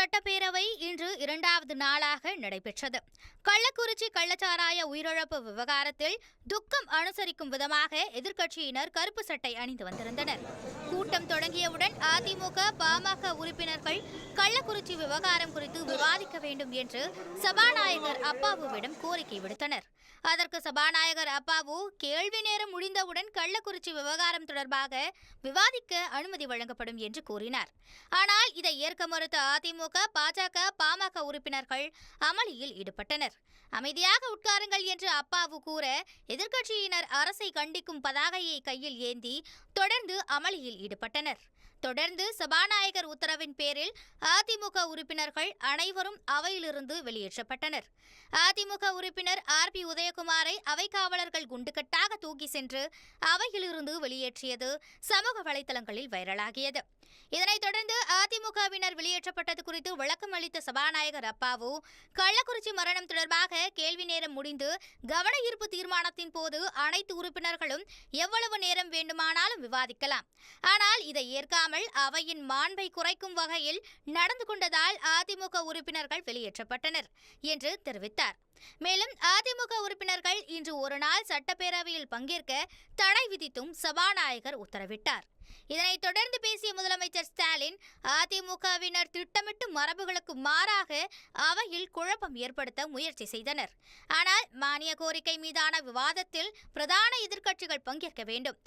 சட்டப்பேரவை இன்று இரண்டாவது நாளாக நடைபெற்றது. கள்ளக்குறிச்சி கள்ளச்சாராய உயிரிழப்பு விவகாரத்தில் துக்கம் அனுசரிக்கும் விதமாக எதிர்க்கட்சியினர் கருப்பு சட்டை அணிந்து வந்திருந்தனர். கூட்டம் தொடங்கியவுடன் அதிமுக, பாமக உறுப்பினர்கள் கள்ளக்குறிச்சி விவகாரம் குறித்து விவாதிக்க வேண்டும் என்று சபாநாயகர் அப்பாவுவிடம் கோரிக்கை விடுத்தனர். அதற்கு சபாநாயகர் அப்பாவு கேள்வி நேரம் முடிந்தவுடன் கள்ளக்குறிச்சி விவகாரம் தொடர்பாக விவாதிக்க அனுமதி வழங்கப்படும் என்று கூறினார். ஆனால் இதை ஏற்க மறுத்த அதிமுக, பாஜக, பாமக உறுப்பினர்கள் அமளியில் ஈடுபட்டனர். அமைதியாக உட்காருங்கள் என்று அப்பாவு கூற, எதிர்க்கட்சியினர் அரசை கண்டிக்கும் பதாகையை கையில் ஏந்தி தொடர்ந்து அமளியில் ஈடுபட்டனர். தொடர்ந்து சபாநாயகர் உத்தரவின் பேரில் அதிமுக உறுப்பினர்கள் அனைவரும் அவையிலிருந்து வெளியேற்றப்பட்டனர். அதிமுக உறுப்பினர் ஆர்.பி. உதயகுமாரை அவைக்காவலர்கள் குண்டுகட்டாக தூக்கி சென்று அவையிலிருந்து வெளியேற்றியது சமூக வலைதளங்களில் வைரலாகியது. இதனைத் தொடர்ந்து அதிமுகவினர் வெளியேற்றப்பட்டது குறித்து விளக்கம் அளித்த சபாநாயகர் அப்பாவு, கள்ளக்குறிச்சி மரணம் தொடர்பாக கேள்வி நேரம் முடிந்து கவன ஈர்ப்பு தீர்மானத்தின் போது அனைத்து உறுப்பினர்களும் எவ்வளவு நேரம் வேண்டுமானாலும் விவாதிக்கலாம். ஆனால் இதை ஏற்காமல் அவையின் மாண்பை குறைக்கும் வகையில் நடந்து கொண்டதால் அதிமுக உறுப்பினர்கள் வெளியேற்றப்பட்டனர் என்று தெரிவித்தார். மேலும் அதிமுக உறுப்பினர்கள் இன்று ஒரு நாள் சட்டப்பேரவையில் பங்கேற்க தடை விதித்தும் சபாநாயகர் உத்தரவிட்டார். இதனைத் தொடர்ந்து பேசிய முதலமைச்சர் ஸ்டாலின், அதிமுகவினர் திட்டமிட்டு மரபுகளுக்கு மாறாக அவையில் குழப்பம் ஏற்படுத்த முயற்சி செய்தனர். ஆனால் மானிய கோரிக்கை மீதான விவாதத்தில் பிரதான எதிர்க்கட்சிகள் பங்கேற்க வேண்டும்.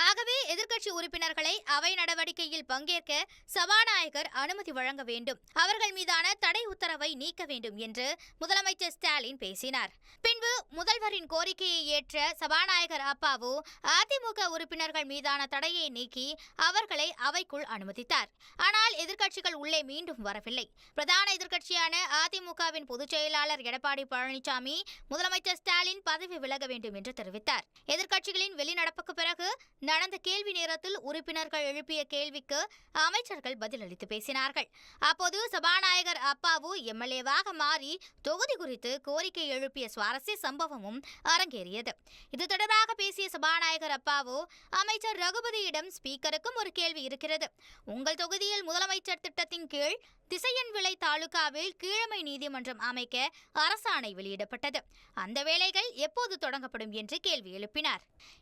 ஆகவே எதிர்க்கட்சி உறுப்பினர்களை அவை நடவடிக்கையில் பங்கேற்க சபாநாயகர் அனுமதி வழங்க வேண்டும். அவர்கள் மீதான தடை உத்தரவை நீக்க வேண்டும் என்று முதலமைச்சர் ஸ்டாலின் பேசினார். பின்பு முதல்வரின் கோரிக்கையை ஏற்ற சபாநாயகர் அப்பாவு அதிமுக உறுப்பினர்கள் மீதான தடையை நீக்கி அவர்களை அவைக்குள் அனுமதித்தார். ஆனால் எதிர்க்கட்சிகள் உள்ளே மீண்டும் வரவில்லை. பிரதான எதிர்க்கட்சியான அதிமுகவின் பொதுச் செயலாளர் எடப்பாடி பழனிசாமி முதலமைச்சர் ஸ்டாலின் பதவி விலக வேண்டும் என்று தெரிவித்தார். எதிர்க்கட்சிகளின் வெளிநடப்புக்கு பிறகு நடந்த கேள்வி நேரத்தில் உறுப்பினர்கள் எழுப்பிய கேள்விக்கு அமைச்சர்கள் பதிலளித்து பேசினார்கள். அப்போது சபாநாயகர் அப்பாவு எம்எல்ஏவாக மாறி தொகுதி குறித்து கோரிக்கை எழுப்பிய சுவாரஸ்ய சம்பவமும் அரங்கேறியது. இது தொடர்பாக பேசிய சபாநாயகர் அப்பாவு, அமைச்சர் ரகுபதியிடம் ஸ்பீக்கருக்கும் ஒரு கேள்வி இருக்கிறது. உங்கள் தொகுதியில் முதலமைச்சர் திட்டத்தின் கீழ் திசையன்விளை தாலுகாவில் கீழமை நீதிமன்றம் அமைக்க அரசாணை வெளியிடப்பட்டது. அந்த வேலைகள் எப்போது தொடங்கப்படும் என்று கேள்வி எழுப்பினார்.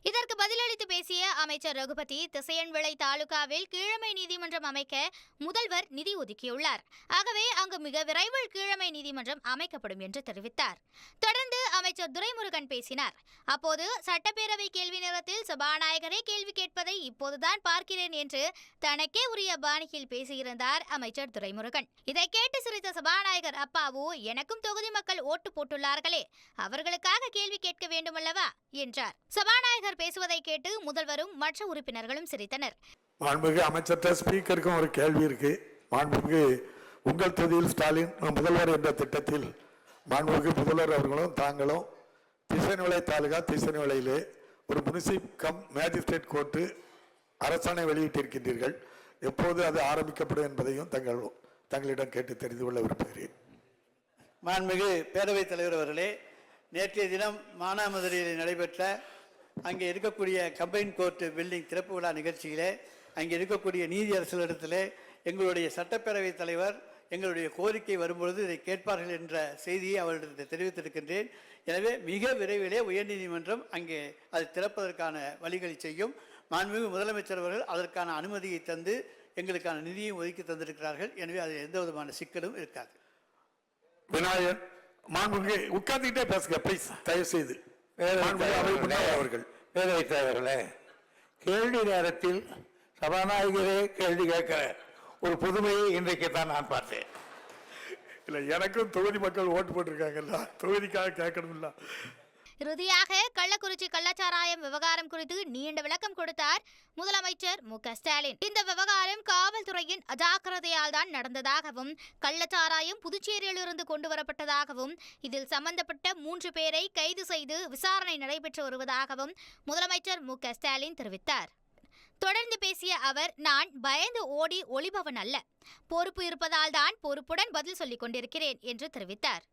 இதற்கு பதிலளித்து பேசிய அமைச்சர் ரகுபதி, திசையன்விளை தாலுகாவில் கீழமை நீதிமன்றம் அமைக்க முதல்வர் நிதி ஒதுக்கியுள்ளார். ஆகவே அங்கு மிக விரைவில் கீழமை நீதிமன்றம் அமைக்கப்படும் என்று தெரிவித்தார். தொடர்ந்து அமைச்சர் துரைமுருகன் பேசினார். அப்போது சட்டப்பேரவை கேள்வி நேரத்தில் சபாநாயகரே கேள்வி கேட்பதை இப்போதுதான் பார்க்கிறேன் என்று தனக்கே உரிய பாணியில் பேசியிருந்தார் அமைச்சர் துரைமுருகன். இதை கேட்டு சிரித்த சபாநாயகர் அப்பாவு, எனக்கும் தொகுதி மக்கள் ஓட்டு போட்டுள்ளார்களே, அவர்களுக்காக கேள்வி கேட்க வேண்டுமல்லவா என்றார். சபாநாயகர் பேசுவதை கேட்டு முதல்வரும் மற்ற உறுப்பினர்களும் சிரித்தனர். மாண்புமிகு அமைச்சர் ஸ்பீக்கருக்கும் ஒரு கேள்வி இருக்கு. மாண்புமிகு உங்கள் தொகுதியில் ஸ்டாலின் முதல்வர் என்ற திட்டத்தில் மாண்புமிகு முதல்வர் அவர்களும் தாங்களும் திசைநிலை தாலுகா திசைநிலையிலே ஒரு முனிசிப் கம் மேஜிஸ்ட்ரேட் கோர்ட்டு அரசாணை வெளியிட்டிருக்கின்றீர்கள். எப்போது அது ஆரம்பிக்கப்படும் என்பதையும் தங்களிடம் கேட்டு தெரிந்து கொள்ள விரும்புகிறேன். மாண்புமிகு பேரவைத் தலைவர் அவர்களே, நேற்றைய தினம் மானாமதுரையில் நடைபெற்ற அங்கே இருக்கக்கூடிய கம்பைன் கோர்ட் பில்டிங் திறப்பு விழா நிகழ்ச்சியிலே அங்கே இருக்கக்கூடிய நீதியரசர்களிடத்திலே எங்களுடைய சட்டப்பேரவைத் தலைவர் எங்களுடைய கோரிக்கை வரும்பொழுது இதை கேட்பார்கள் என்ற செய்தியை அவர்களிடத்தில் தெரிவித்திருக்கின்றேன். எனவே மிக விரைவிலே உயர்நீதிமன்றம் அங்கே அதை திறப்பதற்கான வழிகளை செய்யும். மாண்புமிகு முதலமைச்சர் அவர்கள் அதற்கான அனுமதியை தந்து எங்களுக்கான நிதியும் ஒதுக்கி தந்திருக்கிறார்கள். எனவே அதில் எந்த விதமான சிக்கலும் இருக்காது. விநாயகன், மாண்புமிகு உட்கார்ந்துகிட்டே பேசுங்க ப்ளீஸ், தயவு செய்து. அவர்கள் பேரவைத் தலைவர்களே, கேள்வி நேரத்தில் சபாநாயகரே கேள்வி கேட்கிற ஒரு புதுமையை இன்றைக்கு தான் நான் பார்த்தேன். இல்லை, எனக்கும் தொகுதி மக்கள் ஓட்டு போட்டிருக்காங்கல்ல, தொகுதிக்காக கேட்கணும்ல. இறுதியாக கள்ளக்குறிச்சி கள்ளச்சாராயம் விவகாரம் குறித்து நீண்ட விளக்கம் கொடுத்தார் முதலமைச்சர் மு.க.ஸ்டாலின். இந்த விவகாரம் காவல்துறையின் அஜாக்கிரதையால் தான் நடந்ததாகவும், கள்ளச்சாராயம் புதுச்சேரியிலிருந்து கொண்டு வரப்பட்டதாகவும், இதில் சம்பந்தப்பட்ட 3 பேரை கைது செய்து விசாரணை நடைபெற்று வருவதாகவும் முதலமைச்சர் மு.க.ஸ்டாலின் தெரிவித்தார். தொடர்ந்து பேசிய அவர், நான் பயந்து ஓடி ஒளிபவன் அல்ல, பொறுப்பு இருப்பதால் தான் பொறுப்புடன் பதில் சொல்லிக் கொண்டிருக்கிறேன் என்று தெரிவித்தார்.